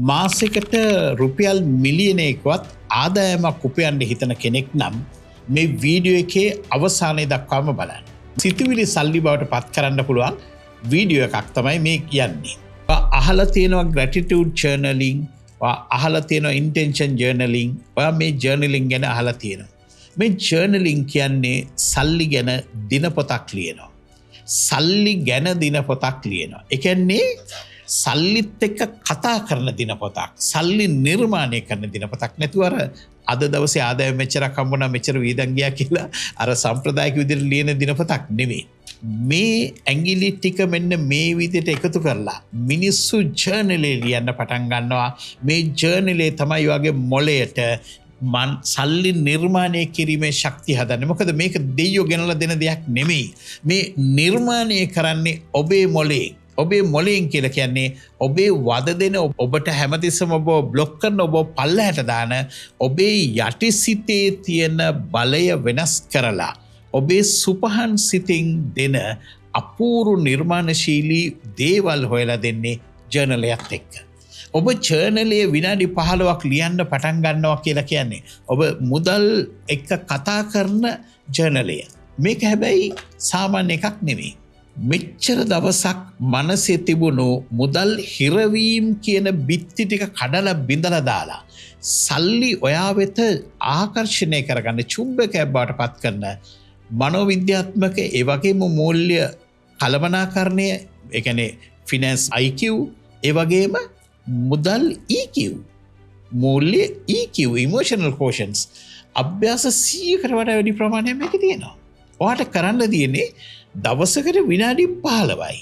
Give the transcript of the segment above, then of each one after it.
මාසෙකට රුපියල් මිලියනයකවත් ආදායමක් උපයන්න හිතන කෙනෙක් නම් මේ වීඩියෝ එකේ අවසානය දක්වාම බලන්න. සිතුවිලි සල්ලි බවට පත් කරන්න පුළුවන් වීඩියෝ එකක් තමයි මේ කියන්නේ. අහලා තියෙනවා gratitude journaling, අහලා තියෙනවා intention journaling, ඔයා මේ journaling ගැන අහලා තියෙනවා. මේ journaling කියන්නේ සල්ලි ගැන දිනපොතක් ලියනවා. සල්ලි ගැන දිනපොතක් ලියනවා. ඒ කියන්නේ සල්ලිත් එක්ක කතා කරන දිනපොතක්, සල්ලි නිර්මාණය කරන දිනපොතක් නැතුව අද දවසේ ආදායම මෙච්චරක් හම්බුණා මෙච්චර වියදම් ගියා කියලා අර සම්ප්‍රදායික විදිහට ලියන දිනපොතක් නෙමෙයි. මේ ඇඟිලි ටික මෙන්න මේ විදිහට එකතු කරලා මිනිස්සු ජර්නලේ ලියන්න පටන් ගන්නවා. මේ ජර්නලේ තමයි වගේ මොළයට සල්ලි නිර්මාණය කිරීමේ ශක්තිය හදන්නේ. මොකද මේක දෙයියෝ ගෙනලා දෙන දෙයක් නෙමෙයි. මේ නිර්මාණය කරන්නේ ඔබේ මොළේ. ඔබේ මොළයෙන් කියලා කියන්නේ ඔබේ වද දෙන, ඔබට හැමතිස්සම ඔබ බ්ලොක් කරන, ඔබ පල්ලහැට දාන ඔබේ යටිසිතේ තියෙන බලය වෙනස් කරලා ඔබේ සුපහන් සිතින් දෙන අපූරු නිර්මාණශීලී දේවල් හොයලා දෙන්නේ ජර්නලයත් එක්ක. ඔබ ජර්නලයේ විනාඩි 15ක් ලියන්න පටන් ගන්නවා කියලා කියන්නේ ඔබ මුදල් එක්ක කතා කරන ජර්නලය. මේක හැබැයි සාමාන්‍ය එකක් නෙමෙයි. මෙච්චර දවසක් මනසේ තිබුණු මුදල් හිරවීම් කියන බිත්ති ටික කඩලා බිඳලා දාලා සල්ලි ඔයා වෙත ආකර්ෂණය කරගන්න චුම්බකයක් බවට පත් කරන මනෝවිද්‍යාත්මක ඒ වගේම මූල්‍ය කළමනාකරණය, ඒ කියන්නේ ෆිනෑන්ස් IQ, ඒ වගේම මුදල් EQ, මූල්‍ය EQ, emotional quotients අභ්‍යාස 100කට වඩා වැඩි ප්‍රමාණයක් මේකේ තියෙනවා. ඔයාට කරන්න තියෙන්නේ දවසකට විනාඩි 15යි.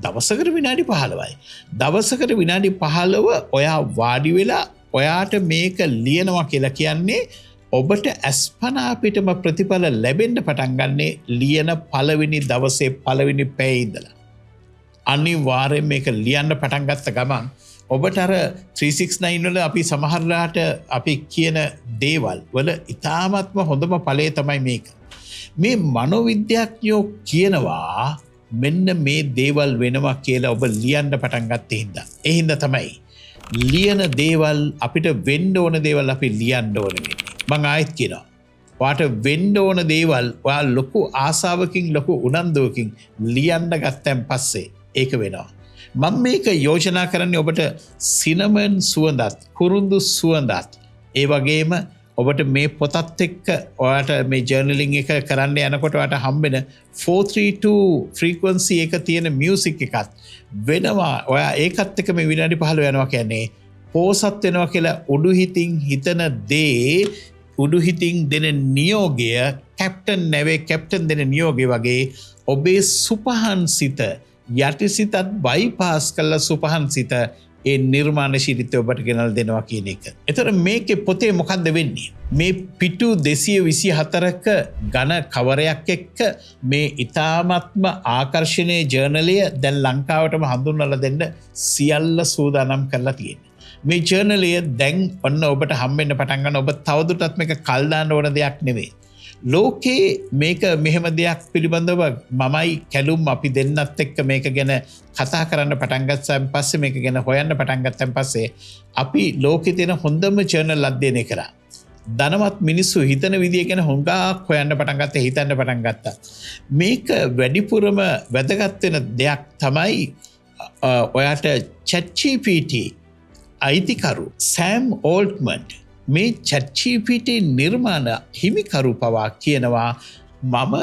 දවසකට විනාඩි 15යි. දවසකට විනාඩි 15 ඔයා වාඩි වෙලා ඔයාට මේක ලියනවා කියලා කියන්නේ ඔබට අස්පනා පිටම ප්‍රතිඵල ලැබෙන්න පටන් ගන්නේ ලියන පළවෙනි දවසේ පළවෙනි පැයේ ඉඳලා. අනිවාර්යෙන් මේක ලියන්න පටන් ගත්ත ගමන් ඔබට අර 369 වල අපි සමහරලාට අපි කියන දේවල් වල ඉතාමත්ම හොඳම ඵලය තමයි මේක. මේ මනෝවිද්‍යාඥයෝ කියනවා මෙන්න මේ දේවල් වෙනවා කියලා ඔබ ලියන්න පටන් ගත්තේ හින්දා. ඒ හින්දා තමයි ලියන දේවල් අපිට වෙන්න ඕන දේවල් අපි ලියන්න ඕන වෙන්නේ. මම ආයෙත් කියනවා. ඔයාට වෙන්න ඕන දේවල් ඔයා ලොකු ආසාවකින් ලොකු උනන්දුවකින් ලියන්න ගත්තන් පස්සේ ඒක වෙනවා. මම මේක යෝජනා කරන්නේ ඔබට සිනමන් සුවඳත්, කුරුඳු සුවඳත්, ඒ වගේම ඔබට මේ පොතත් එක්ක ඔයාට මේ ජර්නලින් එක කරන්න යනකොට ඔයාට හම්බෙන 432 ෆ්‍රීකවන්සි එක තියෙන මියුසික් එකත් වෙනවා. ඔයා ඒකත් එක්ක මේ විනාඩි 15 යනවා කියන්නේ පෝසත් වෙනවා කියලා උඩුහිතින් හිතන දේ, උඩුහිතින් දෙන නියෝගය, කැප්ටන් නැවේ කැප්ටන් දෙන නියෝගය වගේ ඔබේ සුපහන් සිත යටිසිතත් බයිපාස් කළ සුපහන් සිත ඒ නිර්මාණශීලීත්වය ඔබට ගෙනල්ලා දෙනවා කියන එක. ඒතර මේකේ පොතේ මොකද්ද වෙන්නේ? මේ පිටු 224ක ඝන කවරයක් එක්ක මේ ඊ타ත්ම ආකර්ෂණීය ජර්නලය දැන් ලංකාවටම හඳුන්වලා දෙන්න සියල්ල සූදානම් කරලා තියෙනවා. මේ ජර්නලය දැන් ඔන්න ඔබට හම්බෙන්න පටන් ගන්න. ඔබ තවදුරටත් මේක කල් දාන්න ඕන දෙයක් නෙවෙයි. ලෝකේ මේක මෙහෙම දෙයක් පිළිබඳව මමයි කැලුම් අපි දෙන්නත් එක්ක මේක ගැන කතා කරන්න පටන් ගත්තන් පස්සේ, මේක ගැන හොයන්න පටන් ගත්තන් පස්සේ අපි ලෝකේ තියෙන හොඳම ජර්නල් අධ්‍යයනය කරා. ධනවත් මිනිස්සු හිතන විදිය ගැන හොඟක් හොයන්න පටන් ගත්තා, හිතන්න පටන් ගත්තා. මේක වැඩිපුරම වැදගත් වෙන දෙයක් තමයි ඔයාට ChatGPT අයිතිකරු සෑම් ඕල්ට්මන් මේ ChatGPT නිර්මාණ හිමිකරු පවා කියනවා මම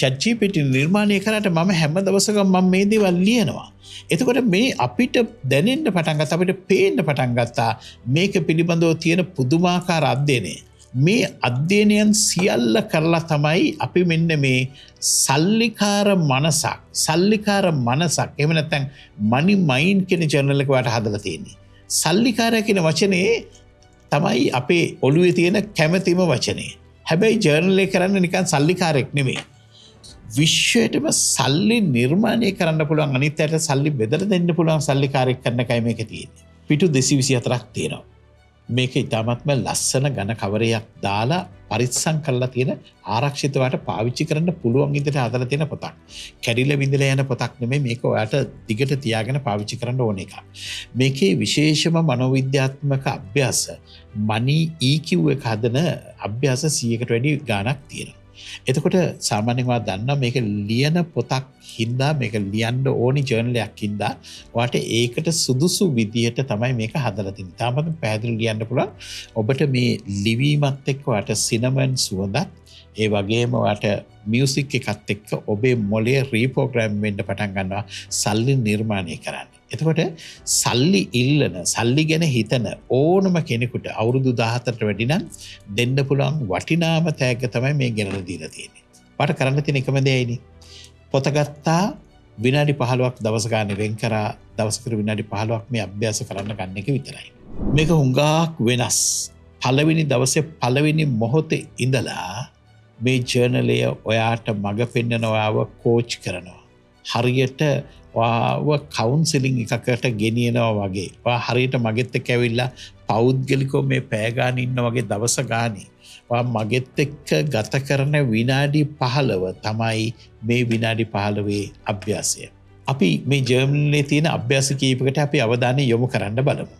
ChatGPT නිර්මාණය කරාට මම හැම දවසකම මම මේ දේවල් ලියනවා. එතකොට මේ අපිට දැනෙන්න පටන් ගත්තා, අපිට පේන්න පටන් ගත්තා මේක පිළිබඳව තියෙන පුදුමාකාර අධ්‍යයනය. මේ අධ්‍යයනයන් සියල්ල කරලා තමයි අපි මෙන්න මේ සල්ලිකාර මනසක් එහෙම නැත්නම් money mind කියන ජර්නල් එක වට හදලා තියෙන්නේ. සල්ලිකාරය කියන වචනේ තමයි අපේ ඔළුවේ තියෙන කැමැතිම වචනේ. හැබැයි ජර්නල් එක කරන්න නිකන් සල්ලිකාරයෙක් නෙමෙයි. විශ්වයටම සල්ලි නිර්මාණය කරන්න පුළුවන්, අනිත් අයට සල්ලි බෙදලා දෙන්න පුළුවන් සල්ලිකාරයෙක් කරන එකයි මේක තියෙන්නේ. පිටු 224ක් තියෙනවා. මේක ඉතාමත්ම ලස්සන ඝන කවරයක් දාලා පරිස්සම් කරලා තියෙන ආරක්ෂිතවට පාවිච්චි කරන්න පුළුවන් විදිහට හදලා තියෙන පොතක්. කැඩිලා විඳලා යන පොතක් නෙමෙයි මේක ඔයාට දිගට තියාගෙන පාවිච්චි කරන්න ඕන එකක්. මේකේ විශේෂම මනෝවිද්‍යාත්මක අභ්‍යාස මනි EQ එක හදන අභ්‍යාස 100කට වැඩි ගාණක් තියෙනවා. එතකොට සාමාන්‍යයෙන් ඔයා දන්නා මේක ලියන පොතක් හින්දා මේක ලියන්න ඕනි ජර්නල් එකක් හින්දා ඔයාට ඒකට සුදුසු විදියට තමයි මේක හදලා තියෙන්නේ. තාමත් පැහැදිලිව ලියන්න පුළුවන්. ඔබට මේ ලිවීමත් එක්ක ඔයාට සිනමන් සුවඳත් ඒ වගේම ඔයාට මියුසික් එකත් එක්ක ඔබේ මොළය රීප්‍රෝග්‍රෑම් වෙන්න පටන් ගන්නවා සල්ලි නිර්මාණය කරන්න. එතකොට සල්ලි ඉල්ලන සල්ලි ගැන හිතන ඕනම කෙනෙකුට අවුරුදු 17ට වැඩි නම් දෙන්න පුළුවන් වටිනාම තෑග්ග තමයි මේ ගෙනලා දීලා තියෙන්නේ. පාට කරන්න තියෙන එකම දෙයයිනේ. පොත ගත්තා විනාඩි 15ක් දවස ගන්න වෙන් කරා දවසකට විනාඩි 15ක් මේ අභ්‍යාස කරන්න ගන්න එක විතරයි. මේක හුඟක් වෙනස්. පළවෙනි දවසේ පළවෙනි මොහොතේ ඉඳලා මේ ජර්නලය ඔයාට මඟ පෙන්නනවාව කෝච් කරනවා. හරියට ඔයාව කවුන්සලින් එකකට ගෙනියනවා වගේ. ඔයා හරියට මගෙත් එක්ක ඇවිල්ලා පෞද්ගලිකව මේ පැය ගාන ඉන්න වගේ දවස ගානේ. ඔයා මගෙත් එක්ක ගත කරන විනාඩි 15 තමයි මේ විනාඩි 15 අභ්‍යාසය. අපි මේ ජර්නලේ තියෙන අභ්‍යාස කීපයකට අපි අවධානය යොමු කරන්න බලමු.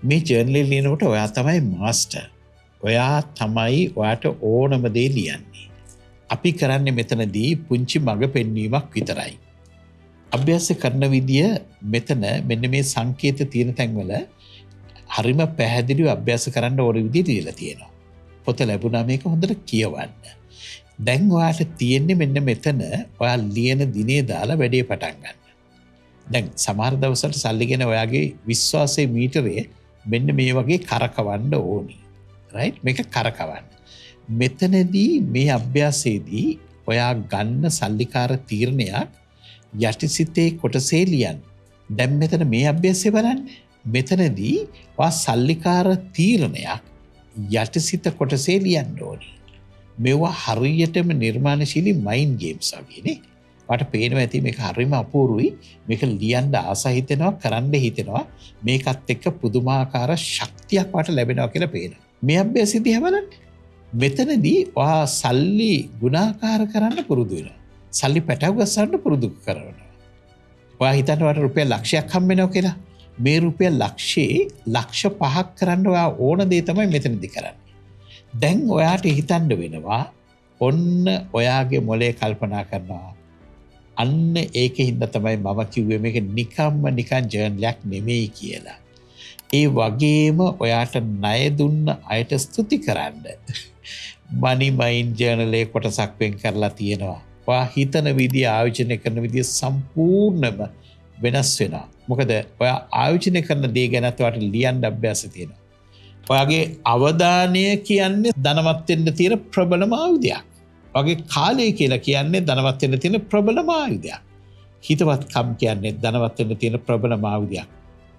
මේ ජර්නලේ ලියනකොට ඔයා තමයි මාස්ටර්. ඔයා තමයි ඔයාට ඕනම දේ ලියන්නේ. අපි කරන්නේ මෙතනදී පුංචි මඟ පෙන්වීමක් විතරයි. අභ්‍යාස කරන විදිය මෙතන මෙන්න මේ සංකේත තියෙන තැන්වල හරිම පැහැදිලිව අභ්‍යාස කරන්න ඕන විදිය දීලා තියෙනවා. පොත ලැබුණා මේක හොඳට කියවන්න. දැන් ඔයාට තියෙන්නේ මෙන්න මෙතන ඔයා ලියන දිනේ දාලා වැඩේ පටන් ගන්න. දැන් සමහර දවස්වල සල්ලි ගැන ඔයාගේ විශ්වාසයේ මීටරේ මෙන්න මේ වගේ කරකවන්න ඕනි. රයිට් මේක කරකවන්න. මෙතනදී මේ අභ්‍යාසයේදී ඔයා ගන්න සල්ලිකාර තීරණයක් යටිසිතේ කොටසේ ලියන්න. දැන් මෙතන මේ අභ්‍යාසය බලන්න. මෙතනදී ඔයා සල්ලිකාර තීරණයක් යටිසිත කොටසේ ලියන්න ඕනේ. මේවා හරියටම නිර්මාණශීලී මයින්ඩ් ගේම්ස් වගේනේ. ඔයාට පේනවා ඇති මේක හරිම අපූර්වයි. මේක ලියන්න ආස හිතෙනවා, කරන්න හිතෙනවා. මේකත් එක්ක පුදුමාකාර ශක්තියක් ඔයාට ලැබෙනවා කියලා පේනවා. මේ අභ්‍යාසය දිහා බලන්න. මෙතනදී ඔයා සල්ලි ගුණාකාර කරන්න පුරුදු වෙනවා. සල්ලි පැටව ගස්සන්න පුරුදු කරනවා. ඔයා හිතන්න ඔයාට රුපියල් ලක්ෂයක් හම්බ වෙනවා කියලා. මේ රුපියල් ලක්ෂේ ලක්ෂ 5ක් කරන්න ඔයා ඕන දේ තමයි මෙතනදී කරන්නේ. දැන් ඔයාට හිතන්න වෙනවා ඔන්න ඔයාගේ මොලේ කල්පනා කරනවා. අන්න ඒකෙන්ද තමයි මම කිව්වේ මේක නිකන් ජර්නලයක් නෙමෙයි කියලා. ඒ වගේම ඔයාට ණය දුන්න අයට ස්තුති කරන්න. මනි මයින්ඩ් ජර්නලේ කොටසක් වෙන් කරලා තියෙනවා. ඔයා හිතන විදිය ආයෝජනය කරන විදිය සම්පූර්ණයෙන්ම වෙනස් වෙනවා. මොකද ඔයා ආයෝජනය කරන දේ ගැනත් ඔයාට ලියන්න අභ්‍යාසය තියෙනවා. ඔයාගේ අවධානය කියන්නේ ධනවත් වෙන්න තියෙන ප්‍රබලම ආයුධයක්. ඔයාගේ කාලය කියලා කියන්නේ ධනවත් වෙන්න තියෙන ප්‍රබලම ආයුධයක්. හිතවත්කම් කියන්නේ ධනවත් වෙන්න තියෙන ප්‍රබලම ආයුධයක්.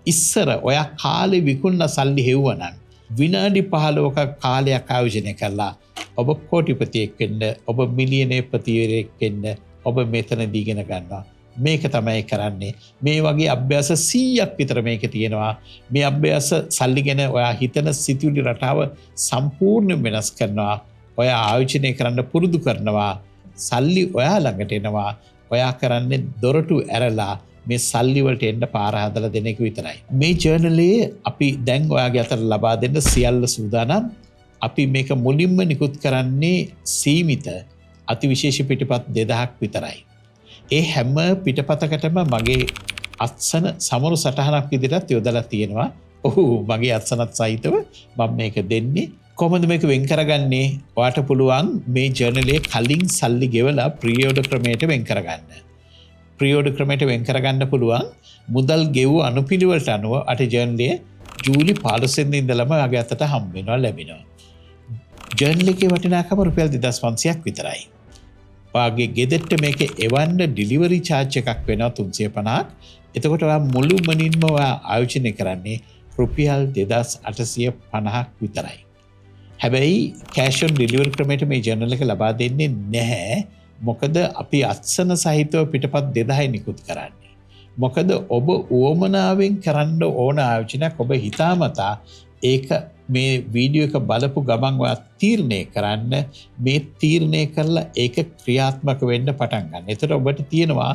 ඉස්සර ඔයා කාලේ විකුණන සල්ලි හෙව්වනම් විනාඩි 15ක කාලයක් ආයෝජනය කළා ඔබ කෝටිපතියෙක් වෙන්න, ඔබ මිලියනපතියෙක් වෙන්න ඔබ මෙතනදී ඉගෙන ගන්නවා. මේක තමයි කරන්නේ. මේ වගේ අභ්‍යාස 100ක් විතර මේක තියෙනවා. මේ අභ්‍යාස සල්ලි ගැන ඔයා හිතන සිතුවිලි රටාව සම්පූර්ණයෙන් වෙනස් කරනවා. ඔයා ආයෝජනය කරන්න පුරුදු කරනවා. සල්ලි ඔයා ළඟට එනවා. ඔයා කරන්නේ දොරටු ඇරලා මේ සල්ලි වලට එන්න පාර හදලා දෙන එක විතරයි. මේ ජර්නලයේ අපි දැන් ඔයාගේ අතට ලබා දෙන්න සියල්ල සූදානම්. අපි මේක මුලින්ම නිකුත් කරන්නේ සීමිත අතිවිශේෂ පිටපත් 2000ක් විතරයි. ඒ හැම පිටපතකටම මගේ අත්සන සමරු සටහනක් විදිහට යොදලා තියෙනවා. ඔහු මගේ අත්සනත් සහිතව මම මේක දෙන්නේ. කොහොමද මේක වෙන් කරගන්නේ? ඔයාට පුළුවන් මේ ජර්නලයේ කලින් සල්ලි ගෙවලා ප්‍රී-ඕඩර් ක්‍රමයට වෙන් කරගන්න. ප්‍රී-ඕඩර් ක්‍රමයට වෙන් කරගන්න පුළුවන්. මුදල් ගෙවු අනුපිළිවෙලට අනුව අට ජර්නලයේ ජූලි 15 වෙනිදා ඉඳලම ඔයාගේ අතට හම්බ වෙනවා ලැබෙනවා. ජර්නල් එකේ වටිනාකම රුපියල් 2500ක් විතරයි. ඔයාගේ ගෙදරට මේක එවන්න ඩිලිවරි චාර්ජ් එකක් වෙනවා 350ක්. එතකොට ඔයා මුළුමනින්ම ඔයා ආයෝජනය කරන්නේ රුපියල් 2850ක් විතරයි. හැබැයි කෑෂ් ඔන් ඩිලිවරි ක්‍රමයට මේ ජර්නල් එක ලබා දෙන්නේ නැහැ. මොකද අපි අත්සන සහිතව පිටපත් 2000 නිකුත් කරන්නේ. මොකද ඔබ උවමනාවෙන් කරන්න ඕන ආයෝජනයක් ඔබ හිතාමතා ඒක මේ වීඩියෝ එක බලපු ගමන් ඔයා තීරණය කරන්න මේ තීරණය කරලා ඒක ක්‍රියාත්මක වෙන්න පටන් ගන්න. එතකොට ඔබට තියෙනවා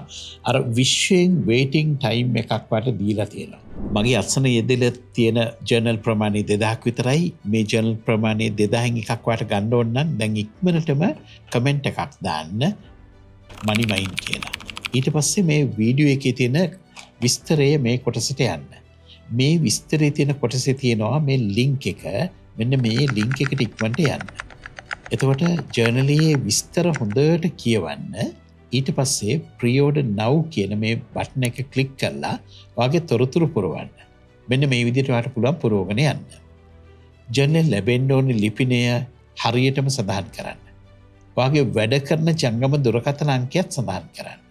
අර විශ්වයෙන් වේටිං ටයිම් එකක් වට දීලා තියෙනවා. මගේ අත්සන යෙදෙලා තියෙන ජර්නල් ප්‍රමාණය 2000ක් විතරයි. මේ ජර්නල් ප්‍රමාණය 2000න් එකක් වට ගන්න ඕන නම් දැන් ඉක්මනටම කමෙන්ට් එකක් දාන්න money mind කියලා. ඊට පස්සේ මේ වීඩියෝ එකේ තියෙන විස්තරය මේ කොටසට යන්න. මේ විස්තරේ තියෙන කොටසේ තියෙනවා මේ ලින්ක් එක. මෙන්න මේ ලින්ක් එකට ඉක්මනට යන්න. එතකොට ජර්නලයේ විස්තර හොඳට කියවන්න. ඊට පස්සේ pre-order now කියන මේ බටන් එක ක්ලික් කරලා ඔයාගේ තොරතුරු පුරවන්න. මෙන්න මේ විදිහට ඔයාලට පුළුවන් පුරවගෙන යන්න. ජර්නල් ලැබෙන්න ඕනේ ලිපිනය හරියටම සඳහන් කරන්න. ඔයාගේ වැඩ කරන ජංගම දුරකථන අංකයත් සඳහන් කරන්න.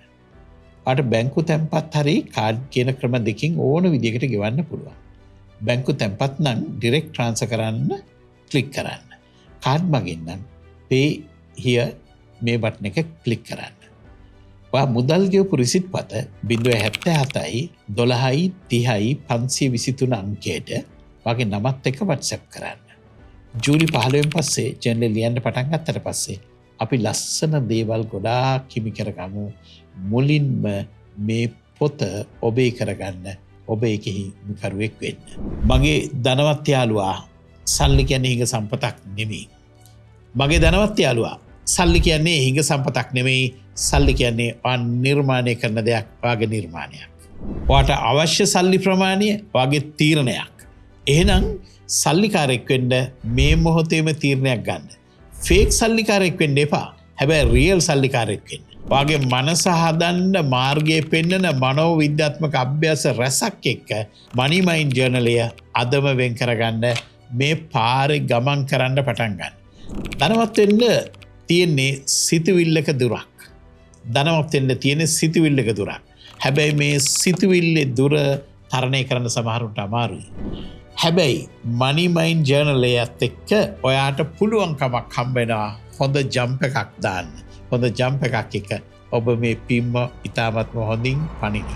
අට බැංකු තැන්පත් හරි කාඩ් කියන ක්‍රම දෙකින් ඕන විදිහකට ගෙවන්න පුළුවන්. බැංකු තැන්පත් නම් ඩිරෙක්ට් ට්‍රාන්ස්ෆර් කරන්න ක්ලික් කරන්න. කාඩ් මගින් නම් pay here මේ බටන් එක ක්ලික් කරන්න. ඔයා මුදල් ගෙවපු රිසිට් පත 077යි 12යි 30යි 523 අංකයට ඔයාගේ නමත් එක්ක WhatsApp කරන්න. ජූලි 15න් පස්සේ ජර්නල් ලියන්න පටන් ගත්තට පස්සේ අපි ලස්සන දේවල් ගොඩාක් හිමි කරගමු. මුලින්ම මේ පොත ඔබේ කරගන්න ඔබ ඒකෙහි කරුවෙක් වෙන්න. මගේ ධනවත් යාළුවා සල්ලි කියන්නේ හිඟ සම්පතක් නෙමෙයි. මගේ ධනවත් යාළුවා සල්ලි කියන්නේ හිඟ සම්පතක් නෙමෙයි. සල්ලි කියන්නේ නිර්මාණය කරන දෙයක්, වාගේ නිර්මාණයක්. ඔයාට අවශ්‍ය සල්ලි ප්‍රමාණය වාගේ තීරණයක්. එහෙනම් සල්ලිකාරයෙක් වෙන්න මේ මොහොතේම තීරණයක් ගන්න. ෆේක් සල්ලිකාරයෙක් වෙන්න එපා. හැබැයි රියල් සල්ලිකාරයෙක් වෙන්න. වාගේ මනස හදන්න මාර්ගයේ පෙන්වන මනෝවිද්‍යාත්මක අභ්‍යාස රැසක් එක්ක money mind ජර්නලය අදම වෙන් කරගන්න මේ පාරේ ගමන් කරන්න පටන් ගන්න. ධනවත් වෙන්න තියෙන්නේ සිතුවිල්ලක දුරක්. ධනවත් වෙන්න තියෙන්නේ සිතුවිල්ලක දුරක්. හැබැයි මේ සිතුවිල්ලේ දුර තරණය කරන්න සමහරුන්ට අමාරුයි. හැබැයි money mind ජර්නලයත් එක්ක ඔයාට පුළුවන්කමක් හම්බ වෙනවා හොඳ ජම්ප් එකක් දාන්න. හොඳ ජම්ප් එකක් එක ඔබ මේ පිම්ම ඉතාමත්ම හොඳින් පනින.